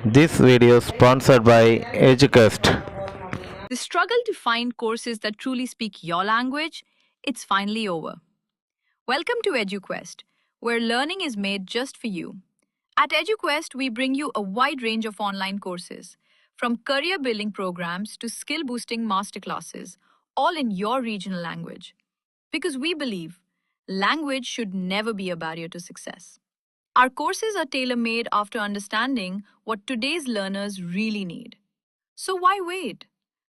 This video is sponsored by Educast. The struggle to find courses that truly speak your language, it's finally over. Welcome to EduQuest, where learning is made just for you. At EduQuest, we bring you a wide range of online courses, from career building programs to skill boosting masterclasses, all in your regional language. Because we believe language should never be a barrier to success. Our courses are tailor made after understanding what today's learners really need. So why wait?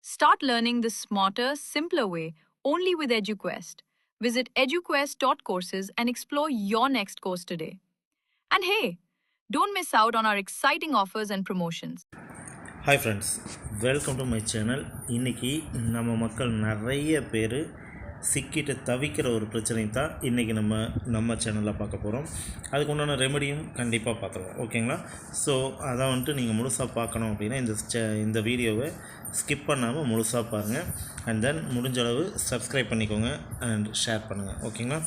Start learning the smarter, simpler way only with EduQuest. Visit eduquest.courses and explore your next course today. And hey, don't miss out on our exciting offers and promotions. Hi friends, welcome to my channel. இன்னைக்கு நம்ம மக்கள் நிறைய பேர் சிக்கிட்டு தவிக்கிற ஒரு பிரச்சனை தான் இன்றைக்கி நம்ம சேனலில் பார்க்க போகிறோம். அதுக்கு உண்டான ரெமெடியும் கண்டிப்பாக பார்த்துருவோம், ஓகேங்களா? ஸோ அதை வந்துட்டு நீங்கள் முழுசாக பார்க்கணும் அப்படின்னா இந்த வீடியோவை ஸ்கிப் பண்ணாமல் முழுசாக பாருங்கள். அண்ட் தென் முடிஞ்ச அளவு சப்ஸ்கிரைப் பண்ணிக்கோங்க அண்ட் ஷேர் பண்ணுங்கள், ஓகேங்களா?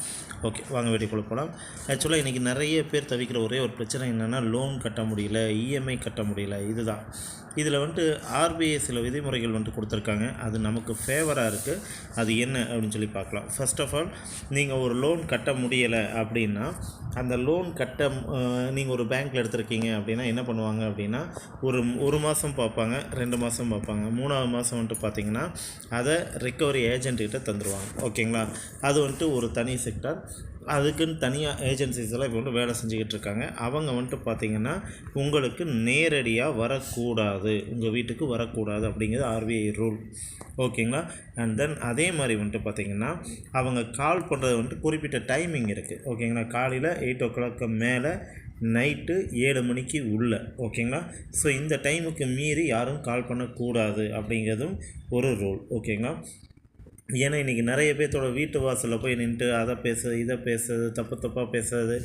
ஓகே, வாங்க வீடியோக்குள்ளே போகலாம். ஆக்சுவலாக இன்றைக்கி நிறைய பேர் தவிக்கிற ஒரே ஒரு பிரச்சனை என்னென்னா, லோன் கட்ட முடியல, இஎம்ஐ கட்ட முடியல. இதுதான் இதில் வந்துட்டு ஆர்பிஐ சில விதிமுறைகள் வந்துட்டு கொடுத்துருக்காங்க. அது நமக்கு ஃபேவராக இருக்குது. அது என்ன அப்படின்னு சொல்லி பார்க்கலாம். ஃபர்ஸ்ட் ஆஃப் ஆல், நீங்கள் ஒரு லோன் கட்ட முடியலை அப்படின்னா, அந்த லோன் நீங்கள் ஒரு பேங்க்கில் எடுத்துருக்கீங்க அப்படின்னா என்ன பண்ணுவாங்க அப்படின்னா, ஒரு மாதம் பார்ப்பாங்க, 2 மாதம் பார்ப்பாங்க, 3ஆவது மாதம் வந்துட்டு பார்த்திங்கன்னா அதை ரிக்கவரி ஏஜென்ட்கிட்ட தந்துடுவாங்க, ஓகேங்களா? அது வந்துட்டு ஒரு தனி செக்டார். அதுக்குன்னு தனியாக ஏஜென்சிஸ் எல்லாம் இப்போ வந்து வேலை செஞ்சுக்கிட்டு இருக்காங்க. அவங்க வந்துட்டு பார்த்திங்கன்னா உங்களுக்கு நேரடியாக வரக்கூடாது, உங்கள் வீட்டுக்கு வரக்கூடாது அப்படிங்கிறது ஆர்பிஐ ரூல், ஓகேங்களா? அண்ட் தென் அதே மாதிரி வந்துட்டு பார்த்திங்கன்னா அவங்க கால் பண்ணுறது வந்துட்டு குறிப்பிட்ட டைமிங் இருக்குது, ஓகேங்களா? காலையில் 8 o'clock மேலே நைட்டு 7 மணிக்கு உள்ள, ஓகேங்களா? ஸோ இந்த டைமுக்கு மீறி யாரும் கால் பண்ணக்கூடாது அப்படிங்கிறதும் ஒரு ரூல், ஓகேங்களா? ஏன்னா இன்றைக்கி நிறைய பேர்த்தோட வீட்டு வாசலில் போய் நின்றுட்டு அதை பேசுறது, இதை பேசுறது, தப்பாக பேசுறது,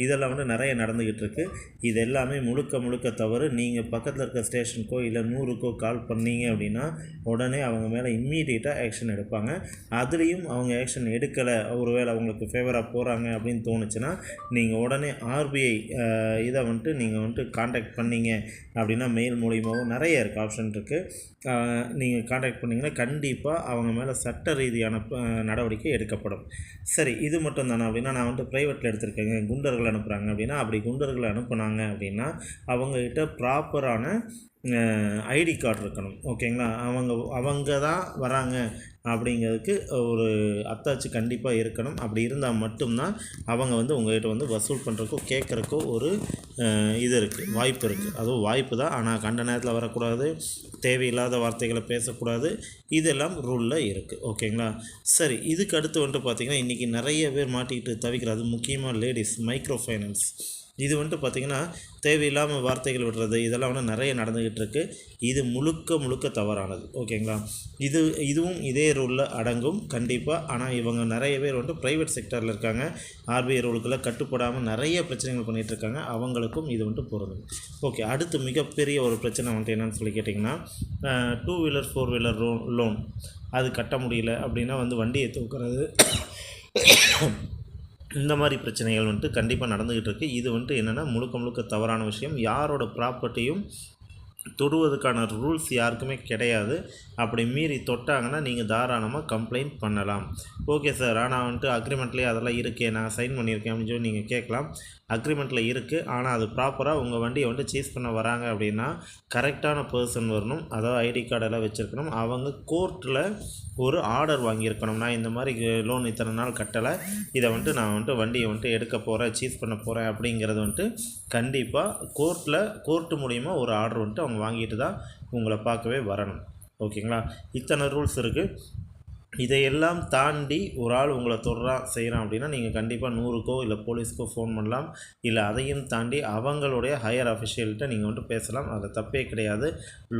இதெல்லாம் வந்து நிறைய நடந்துக்கிட்டு இருக்குது. இது எல்லாமே முழுக்க தவறு. நீங்கள் பக்கத்தில் இருக்க ஸ்டேஷனுக்கோ இல்லை 100க்கோ கால் பண்ணீங்க அப்படின்னா உடனே அவங்க மேலே இம்மீடியட்டாக ஆக்ஷன் எடுப்பாங்க. அதுலேயும் அவங்க ஆக்ஷன் எடுக்கலை, ஒருவேளை அவங்களுக்கு ஃபேவராக போகிறாங்க அப்படின்னு தோணுச்சுன்னா நீங்கள் உடனே ஆர்பிஐ இதை வந்துட்டு நீங்கள் வந்துட்டு காண்டாக்ட் பண்ணீங்க அப்படின்னா மெயில் மூலியமாகவும் நிறைய இருக்குது, ஆப்ஷன் இருக்குது. நீங்கள் காண்டாக்ட் பண்ணிங்கன்னா கண்டிப்பாக அவங்க மேலே சட்ட ரீதியான நடவடிக்கை எடுக்கப்படும். சரி, இது மட்டும் தானே அப்படின்னா, நான் வந்துட்டு ப்ரைவேட்டில் எடுத்திருக்கேங்க, குண்டர்கள் அனுப்புகிறாங்க அப்படின்னா, அப்படி குண்டர்கள் அனுப்புனாங்க அப்படின்னா அவங்கக்கிட்ட ப்ராப்பரான ஐடி கார்டு இருக்கணும், ஓகேங்களா? அவங்க தான் வராங்க அப்படிங்கிறதுக்கு ஒரு அத்தாட்சி கண்டிப்பாக இருக்கணும். அப்படி இருந்தால் மட்டும்தான் அவங்க வந்து உங்கள்கிட்ட வந்து வசூல் பண்ணுறக்கோ கேட்குறக்கோ ஒரு இது இருக்குது, வாய்ப்பு இருக்குது. அதுவும் வாய்ப்பு தான், ஆனால் கண்ட நேரத்தில் வரக்கூடாது, தேவையில்லாத வார்த்தைகளை பேசக்கூடாது, இதெல்லாம் ரூலில் இருக்குது, ஓகேங்களா? சரி, இதுக்கு அடுத்து வந்துட்டு பார்த்திங்கன்னா இன்றைக்கி நிறைய பேர் மாட்டிக்கிட்டு தவிக்கிறது, முக்கியமாக லேடிஸ், மைக்ரோ ஃபைனான்ஸ். இது வந்துட்டு பார்த்திங்கன்னா தேவையில்லாமல் வார்த்தைகள் விடுறது, இதெல்லாம் வந்து நிறைய நடந்துக்கிட்டு இருக்குது. இது முழுக்க தவறானது, ஓகேங்களா? இதுவும் இதே ரூலில் அடங்கும் கண்டிப்பாக. ஆனால் இவங்க நிறைய பேர் வந்துட்டு ப்ரைவேட் செக்டரில் இருக்காங்க, ஆர்பிஐ ரூலுக்குள்ளே கட்டுப்படாமல் நிறைய பிரச்சனைகள் பண்ணிகிட்டு இருக்காங்க. அவங்களுக்கும் இது வந்துட்டு பொருந்தும். ஓகே, அடுத்து மிகப்பெரிய ஒரு பிரச்சனை வந்துட்டு என்னென்னு சொல்லி கேட்டிங்கன்னா, 2 வீலர் 4 வீலர் லோன் அது கட்ட முடியல அப்படின்னா வந்து வண்டியை தூக்குறது, இந்த மாதிரி பிரச்சனைகள் வந்துட்டு கண்டிப்பாக நடந்துக்கிட்டு இருக்குது. இது வந்துட்டு என்னென்னா முழுக்க தவறான விஷயம். யாரோட ப்ராப்பர்ட்டியும் தொடுவதற்கான ரூல்ஸ் யாருக்குமே கிடையாது. அப்படி மீறி தொட்டாங்கன்னா நீங்கள் தாராளமாக கம்ப்ளைண்ட் பண்ணலாம். ஓகே சார், ஆனால் வந்துட்டு அக்ரிமெண்ட்லேயே அதெல்லாம் இருக்கே, நான் சைன் பண்ணியிருக்கேன் அப்படின்னு சொல்லி நீங்கள் கேட்கலாம். அக்ரிமெண்ட்டில் இருக்குது, ஆனால் அது ப்ராப்பராக உங்கள் வண்டியை வந்துட்டு சீஸ் பண்ண வராங்க அப்படின்னா கரெக்டான பர்சன் வரணும், அதாவது ஐடி கார்டெல்லாம் வச்சுருக்கணும். அவங்க கோர்ட்டில் ஒரு ஆர்டர் வாங்கியிருக்கணும், நான் இந்த மாதிரி லோன் இத்தனை நாள் கட்டலை, இதை வந்துட்டு நான் வந்துட்டு வண்டியை வந்துட்டு எடுக்க போகிறேன், சீஸ் பண்ண போகிறேன் அப்படிங்கிறது வந்துட்டு கண்டிப்பாக கோர்ட்டு மூலிமா ஒரு ஆர்டர் வந்துட்டு அவங்க வாங்கிட்டு தான் உங்களை பார்க்கவே வரணும், ஓகேங்களா? இத்தனை ரூல்ஸ் இருக்குது. இதையெல்லாம் தாண்டி ஒரு ஆள் உங்களை செய்கிறான் அப்படின்னா நீங்கள் கண்டிப்பாக 100க்கோ இல்லை போலீஸ்க்கோ ஃபோன் பண்ணலாம். இல்லை அதையும் தாண்டி அவங்களுடைய ஹையர் அஃபிஷியல்கிட்ட நீங்கள் வந்துட்டு பேசலாம். அதில் தப்பே கிடையாது.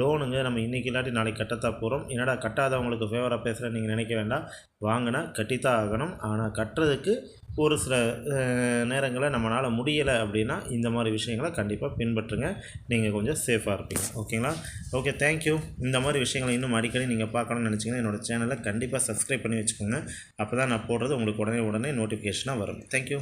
லோனுங்க நம்ம இன்றைக்கி இல்லாட்டி நாளைக்கு கட்டத்தான் போகிறோம். என்னடா கட்டாதவங்களுக்கு ஃபேவராக பேசுகிறேன்னு நீங்கள் நினைக்க வேண்டாம். வாங்கினா கட்டித்தான் ஆகணும். ஆனால் கட்டுறதுக்கு ஒரு சில நேரங்களில் நம்மளால் முடியலை அப்படின்னா இந்த மாதிரி விஷயங்களை கண்டிப்பாக பின்பற்றுங்க. நீங்கள் கொஞ்சம் சேஃபாக இருப்பீங்க, ஓகேங்களா? Okay, thank you. இந்த மாதிரி விஷயங்களை இன்னும் அடிக்கடி நீங்கள் பார்க்கணும்னு நினச்சிங்கன்னா என்னோடய சேனலை கண்டிப்பாக சப்ஸ்கிரைப் பண்ணி வச்சுக்கோங்க. அப்போ தான் நான் போடுறது உங்களுக்கு உடனே நோட்டிஃபிகேஷனாக வரும். தேங்க்யூ.